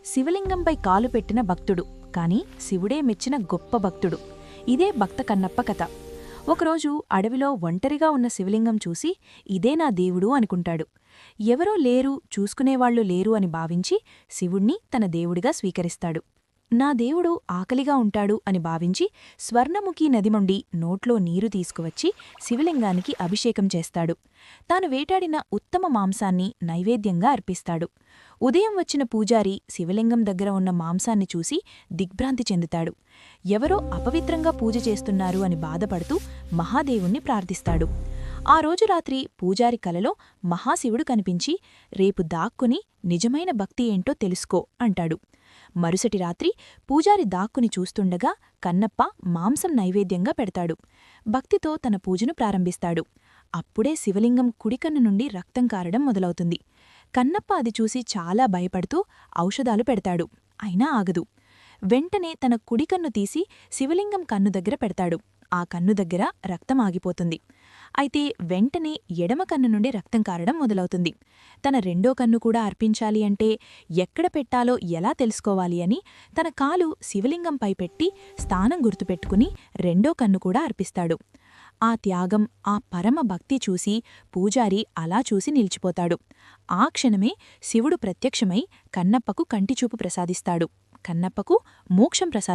శివలింగంపై కాలు పెట్టిన భక్తుడు, కాని శివుడే మెచ్చిన గొప్ప భక్తుడు. ఇదే భక్త కన్నప్ప కథ. ఒకరోజు అడవిలో ఒంటరిగా ఉన్న శివలింగం చూసి ఇదే నా దేవుడు అనుకుంటాడు. ఎవరో లేరు, చూసుకునేవాళ్లు లేరు అని భావించి శివుణ్ణి తన దేవుడిగా స్వీకరిస్తాడు. నా దేవుడు ఆకలిగా ఉంటాడు అని భావించి స్వర్ణముఖీ నదిమండి నోట్లో నీరు తీసుకువచ్చి శివలింగానికి అభిషేకం చేస్తాడు. తాను వేటాడిన ఉత్తమ మాంసాన్ని నైవేద్యంగా అర్పిస్తాడు. ఉదయం వచ్చిన పూజారి శివలింగం దగ్గర ఉన్న మాంసాన్ని చూసి దిగ్భ్రాంతి చెందుతాడు. ఎవరో అపవిత్రంగా పూజ చేస్తున్నారు అని బాధపడుతూ మహాదేవుణ్ణి ప్రార్థిస్తాడు. ఆ రోజు రాత్రి పూజారి కలలో మహాశివుడు కనిపించి, రేపు దాక్కుని నిజమైన భక్తి ఏంటో తెలుసుకో అంటాడు. మరుసటి రాత్రి పూజారి దాక్కుని చూస్తుండగా కన్నప్ప మాంసం నైవేద్యంగా పెడతాడు. భక్తితో తన పూజను ప్రారంభిస్తాడు. అప్పుడే శివలింగం కుడికన్ను నుండి రక్తం కారడం మొదలవుతుంది. కన్నప్ప అది చూసి చాలా భయపడుతూ ఔషధాలు పెడతాడు. అయినా ఆగదు. వెంటనే తన కుడికన్ను తీసి శివలింగం కన్ను దగ్గర పెడతాడు. ఆ కన్ను దగ్గర రక్తం ఆగిపోతుంది. అయితే వెంటనే ఎడమ కన్ను నుండి రక్తం కారడం మొదలవుతుంది. తన రెండో కన్ను కూడా అర్పించాలి అంటే ఎక్కడ పెట్టాలో ఎలా తెలుసుకోవాలి అని తన కాలు శివలింగంపై పెట్టి స్థానం గుర్తుపెట్టుకుని రెండో కన్ను కూడా అర్పిస్తాడు. ఆ త్యాగం, ఆ పరమ భక్తి చూసి పూజారి అలా చూసి నిలిచిపోతాడు. ఆ క్షణమే శివుడు ప్రత్యక్షమై కన్నప్పకు కంటిచూపు ప్రసాదిస్తాడు. కన్నప్పకు మోక్షం ప్రసాదిస్తాడు.